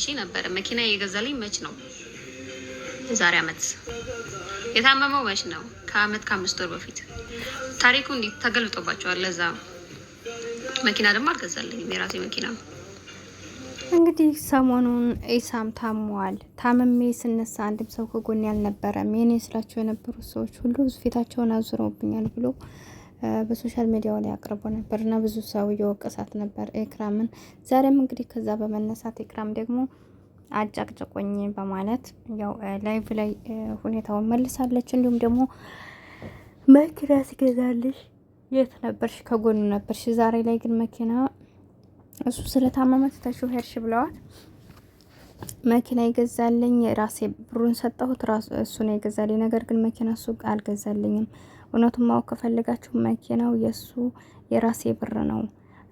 ይዤ ነበረ። መኪና የገዛልኝ መች ነው? የዛሬ አመት። የታመመው መች ነው? ከአመት ከ5 ወር በፊት። ታሪኩ እንዲህ ተገልብጦባቸዋል። ለዛ መኪና ደግሞ አልገዛልኝም፣ የራሴ መኪና ነው። እንግዲህ ሰሞኑን ኢሳም ታሟል። ታመሜ ስነሳ አንድም ሰው ከጎን ያልነበረም የኔ ስላቸው የነበሩ ሰዎች ሁሉ ፊታቸውን አዙረውብኛል ብሎ በሶሻል ሚዲያው ላይ አቅርቦ ነበር እና ብዙ ሰው እየወቀሳት ነበር ኤክራምን። ዛሬም እንግዲህ ከዛ በመነሳት ኤክራም ደግሞ አጫቅጭቆኝ በማለት ያው ላይቭ ላይ ሁኔታውን መልሳለች። እንዲሁም ደግሞ መኪና ትገዛለሽ፣ የት ነበርሽ? ከጎኑ ነበርሽ። ዛሬ ላይ ግን መኪና እሱ ስለታመመ ትተሽው ሄድሽ ብለዋል። መኪና ይገዛልኝ ራሴ ብሩን ሰጠሁት፣ ራሱ እሱ ነው የገዛልኝ። ነገር ግን መኪና እሱ አልገዛልኝም። እውነቱን ማወቅ ከፈለጋችሁ መኪናው የሱ የራሴ ብር ነው።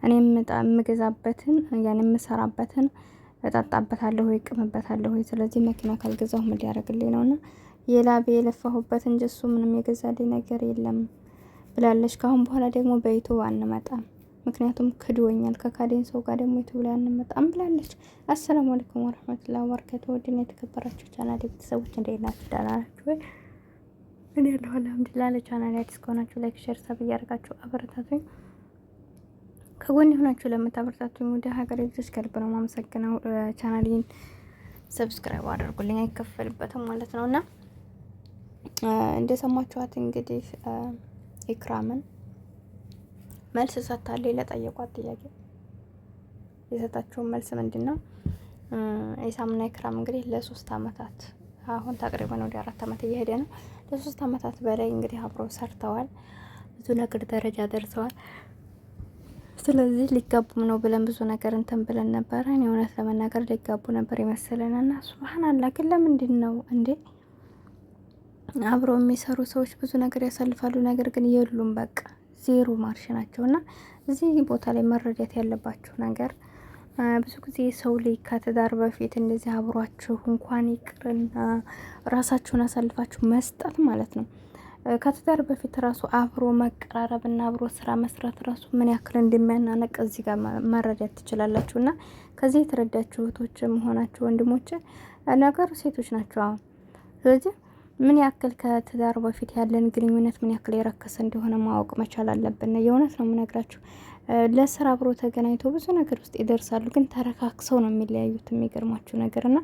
እኔ የምገዛበትን ያን የምሰራበትን እጠጣበታለሁ ወይ እቅምበታለሁ ወይ። ስለዚህ መኪና ካልገዛሁ ምን ሊያደርግልኝ ነውና የላቤ የለፋሁበት እንጂ እሱ ምንም የገዛልኝ ነገር የለም ብላለች። ካሁን በኋላ ደግሞ በዩቱብ አንመጣም፣ ምክንያቱም ክድወኛል። ከካዴን ሰው ጋር ደግሞ ዩቱብ ላይ አንመጣም ብላለች። አሰላሙ አለይኩም ወራህመቱላሂ ወበረካቱ። ወድና የተከበራችሁ ቻናል ቤተሰቦች እንዴት ናችሁ? ደህና ናችሁ ወይ? እኔ ያለሁ አልሐምዱሊላህ። ለቻናል አዲስ ከሆናችሁ ላይክ፣ ሼር፣ ሰብ እያደረጋችሁ አበረታቱኝ። ከጎን የሆናችሁ ለምታበረታቱኝ ወደ ሀገር ልጆች ከልብ ነው የማመሰግነው። ቻናሌን ሰብስክራይብ አድርጉልኝ፣ አይከፈልበትም ማለት ነውና እንደሰማችኋት እንግዲህ ኢክራምን መልስ ሰጥታለች ለጠየቋት ጥያቄ። የሰጣችውን መልስ ምንድነው? ኢሳምና ኢክራም እንግዲህ ለ3 አመታት አሁን ተቅሪበን ወደ 4 አመት እየሄደ ነው። ለ3 አመታት በላይ እንግዲህ አብረው ሰርተዋል። ብዙ ነገር ደረጃ ደርሰዋል። ስለዚህ ሊጋቡም ነው ብለን ብዙ ነገር እንትን ብለን ነበር። እኔ እውነት ለመናገር ሊጋቡ ነበር የመሰለንና ሱብሃንአላህ። ግን ለምንድን ነው እንዴ አብረው የሚሰሩ ሰዎች ብዙ ነገር ያሳልፋሉ፣ ነገር ግን የሉም በቃ ዜሮ ማርሽ ናቸውና እዚህ ቦታ ላይ መረዳት ያለባችሁ ነገር ብዙ ጊዜ ሰው ላይ ከትዳር በፊት እንደዚህ አብሯችሁ እንኳን ይቅርና ራሳችሁን አሳልፋችሁ መስጠት ማለት ነው። ከትዳር በፊት ራሱ አብሮ መቀራረብና አብሮ ስራ መስራት ራሱ ምን ያክል እንደሚያናነቅ እዚህ ጋር መረዳት ትችላላችሁና ከዚህ የተረዳችሁ እህቶች መሆናችሁ ወንድሞች ነገሩ ሴቶች ናቸው። አሁን ስለዚህ ምን ያክል ከትዳር በፊት ያለን ግንኙነት ምን ያክል የረከሰ እንደሆነ ማወቅ መቻል አለብን። የእውነት ነው የምነግራችሁ። ለስራ አብሮ ተገናኝቶ ብዙ ነገር ውስጥ ይደርሳሉ፣ ግን ተረካክሰው ነው የሚለያዩት። የሚገርማችሁ ነገርና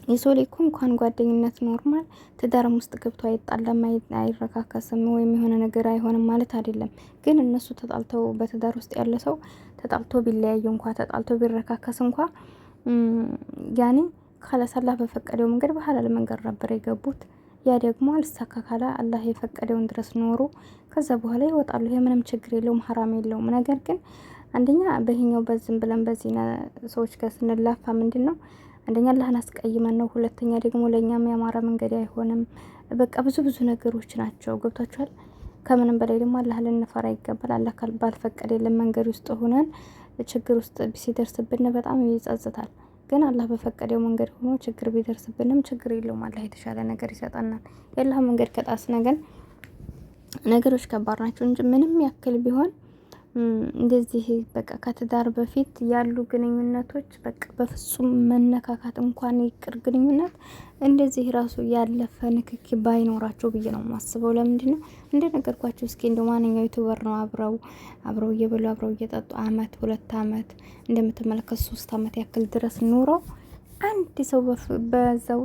የሰው ልጅ እንኳን ጓደኝነት ኖርማል ትዳርም ውስጥ ገብቶ አይጣላም፣ አይረካከስም ወይም የሆነ ነገር አይሆንም ማለት አይደለም። ግን እነሱ ተጣልተው በትዳር ውስጥ ያለ ሰው ተጣልቶ ቢለያዩ እንኳ ተጣልቶ ቢረካከስ እንኳ ያኔ ካላህ በፈቀደው መንገድ በሐላል መንገድ ነበር የገቡት። ያ ደግሞ አልሳካ ካለ አላህ የፈቀደውን ድረስ ኖሩ፣ ከዛ በኋላ ይወጣሉ። ይሄ ምንም ችግር የለውም፣ ሐራም የለውም። ነገር ግን አንደኛ በህኛው በዝም ብለን በዚህ ሰዎች ጋር ስንላፋ ምንድነው አንደኛ አላህን አስቀይመን ነው፣ ሁለተኛ ደግሞ ለኛም ያማረ መንገድ አይሆንም። በቃ ብዙ ነገሮች ናቸው። ገብታችኋል? ከምንም በላይ ደግሞ አላህ ልንፈራ ይገባል። አላህ ባልፈቀደልን መንገድ ውስጥ ሆነን ችግር ውስጥ ሲደርስብን በጣም ይጸጽታል። ግን አላህ በፈቀደው መንገድ ሆኖ ችግር ቢደርስብንም ችግር የለውም፣ አላህ የተሻለ ነገር ይሰጣናል። የአላህ መንገድ ከጣስን ግን ነገሮች ከባድ ናቸው እንጂ ምንም ያክል ቢሆን እንደዚህ በቃ ከትዳር በፊት ያሉ ግንኙነቶች በቃ በፍጹም መነካካት እንኳን ይቅር ግንኙነት እንደዚህ ራሱ ያለፈ ንክኪ ባይኖራቸው ብዬ ነው የማስበው። ለምንድን ነው እንደነገርኳችሁ እስኪ እንደው ማንኛው ዩቲዩበር ነው አብረው እየበሉ አብረው እየጠጡ አመት 2 አመት እንደምትመለከቱ 3 አመት ያክል ድረስ ኑረው አንድ ሰው በዛው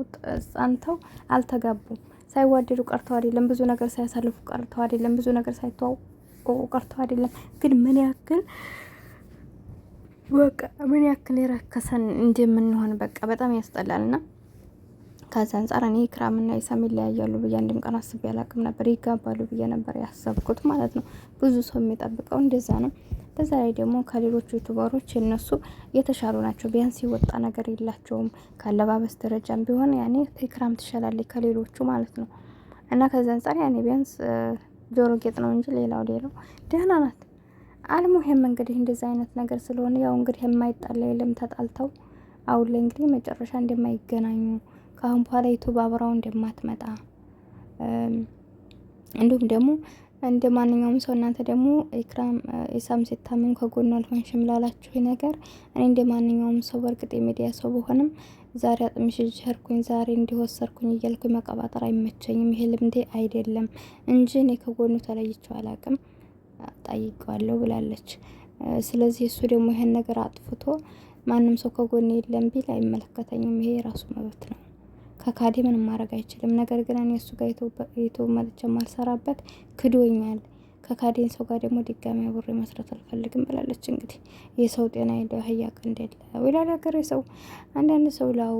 ጸንተው አልተጋቡም። ሳይዋደዱ ቀርተው አይደለም፣ ብዙ ነገር ሳያሳልፉ ቀርተው አይደለም፣ ብዙ ነገር ሳይተዋወቁ ቀርተው አይደለም። ግን ምን ያክል የረከሰን እንደምንሆን በቃ በጣም ያስጠላልና ከዛ አንጻር እኔ ኢክራምና ኢሳም ይለያያሉ ብዬ አንድም ቀን አስቤ አላቅም ነበር። ይጋባሉ ብዬ ነበር ያሰብኩት ማለት ነው። ብዙ ሰው የሚጠብቀው እንደዛ ነው። በዛ ላይ ደግሞ ከሌሎቹ ዩቲዩበሮች እነሱ የተሻሉ ናቸው። ቢያንስ የወጣ ነገር የላቸውም። ካለባበስ ደረጃም ቢሆን ያኔ ኢክራም ትሻላለች ከሌሎቹ ማለት ነው። እና ከዛ አንጻር ያኔ ቢያንስ ጆሮ ጌጥ ነው እንጂ ሌላው ደህና ናት። አልሙሄም እንግዲህ እንደዛ አይነት ነገር ስለሆነ ያው እንግዲህ የማይጣላ የለም። ተጣልተው አሁን ላይ እንግዲህ መጨረሻ እንደማይገናኙ ከአሁን በኋላ ዩቲዩብ አብራው እንደማትመጣ እንዲሁም ደግሞ እንደ ማንኛውም ሰው እናንተ ደግሞ ኢክራም ኢሳም ሲታመም ከጎኑ አልሆንሽም ላላችሁ ነገር እኔ እንደ ማንኛውም ሰው በእርግጥ የሚዲያ ሰው በሆንም ዛሬ አጥምሽ ጀርኩኝ ዛሬ እንዲወሰርኩኝ እያልኩኝ መቀባጠር አይመቸኝም። ይሄ ልምዴ አይደለም እንጂ እኔ ከጎኑ ተለይቼው አላቅም፣ ጠይቀዋለሁ ብላለች። ስለዚህ እሱ ደግሞ ይሄን ነገር አጥፍቶ ማንም ሰው ከጎን የለም ቢል አይመለከተኝም። ይሄ የራሱ መብት ነው። ከካዴ ምንም ማድረግ አይችልም። ነገር ግን እኔ እሱ ጋር ዩቱብ መጥቼ ማልሰራበት ክዶኛል። ከካዴን ሰው ጋር ደግሞ ድጋሚ አብሬ መስራት አልፈልግም ብላለች። እንግዲህ የሰው ጤና የለው አህያ ቀንድ የለው ይላል ሀገሬ ሰው። አንዳንድ ሰው ላው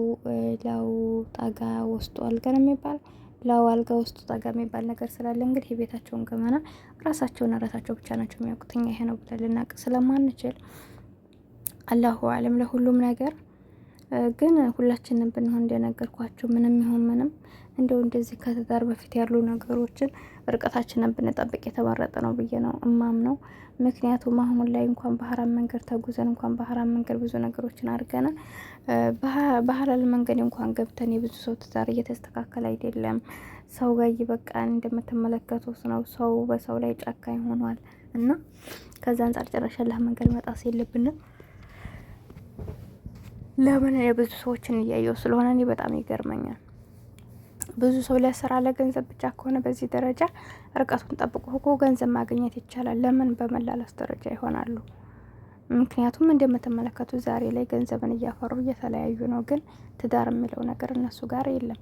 ጠጋ ወስጡ አልጋ ነው የሚባል፣ ላው አልጋ ውስጡ ጠጋ የሚባል ነገር ስላለ እንግዲህ የቤታቸውን ገመና ራሳቸው ብቻ ናቸው የሚያውቁት። እኛ ይሄ ነው ብለን ልናቅ ስለማንችል አላሁ አለም ለሁሉም ነገር። ግን ሁላችንም ብንሆን እንደነገርኳችሁ ምንም ይሁን ምንም እንደው እንደዚህ ከትዳር በፊት ያሉ ነገሮችን ርቀታችንን ብንጠብቅ የተመረጠ ነው ብዬ ነው እማምነው። ምክንያቱም አሁን ላይ እንኳን በሐራም መንገድ ተጉዘን እንኳን በሐራም መንገድ ብዙ ነገሮችን አድርገናል። በሐላል መንገድ እንኳን ገብተን የብዙ ሰው ትዳር እየተስተካከለ አይደለም። ሰው ጋር ይበቃን እንደምትመለከቱት ነው። ሰው በሰው ላይ ጨካኝ ሆኗል እና ከዛ አንጻር ጭራሽ አላህ መንገድ መጣስ የለብንም። ለምን የብዙ ሰዎችን እያየው ስለሆነ እኔ በጣም ይገርመኛል። ብዙ ሰው ለስራ ለገንዘብ ብቻ ከሆነ በዚህ ደረጃ ርቀቱን ጠብቆ እኮ ገንዘብ ማግኘት ይቻላል። ለምን በመላላስ ደረጃ ይሆናሉ? ምክንያቱም እንደምትመለከቱ ዛሬ ላይ ገንዘብን እያፈሩ እየተለያዩ ነው። ግን ትዳር የሚለው ነገር እነሱ ጋር የለም።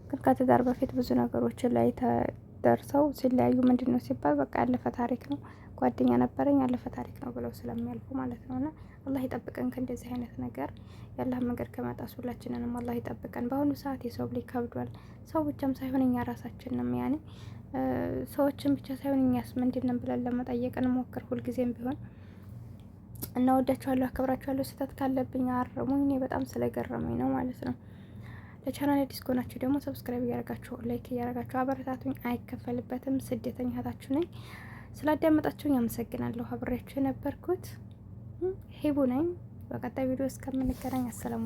ግን ከትዳር በፊት ብዙ ነገሮችን ላይ ተደርሰው ሲለያዩ ምንድን ነው ሲባል በቃ ያለፈ ታሪክ ነው፣ ጓደኛ ነበረኝ ያለፈ ታሪክ ነው ብለው ስለሚያልፉ ማለት ነውና አላህ ይጠብቀን ከእንደዚህ አይነት ነገር። ያላህ መንገድ ከመጣስ ሁላችንንም አላህ ይጠብቀን። በአሁኑ ሰዓት የሰው ልጅ ከብዷል። ሰው ብቻም ሳይሆን እኛ ራሳችንም ያኔ ሰዎችን ብቻ ሳይሆን እኛስ ምንድነው ብለን ለመጠየቅ እንሞክር ሁልጊዜም ቢሆን። እና ወዳችኋለሁ፣ አከብራችኋለሁ። ስህተት ካለብኝ አርሙኝ። እኔ በጣም ስለገረመኝ ነው ማለት ነው። ለቻናል አዲስ ከሆናችሁ ደግሞ ሰብስክራይብ እያደረጋችሁ ላይክ እያደረጋችሁ አበረታቱኝ። አይከፈልበትም። ስደተኛ እህታችሁ ነኝ። ስላዳመጣችሁኝ አመሰግናለሁ። አብሬያችሁ የነበርኩት ሂቡ ነኝ። በቀጣይ ቪዲዮ እስከምንገናኝ አሰላሙ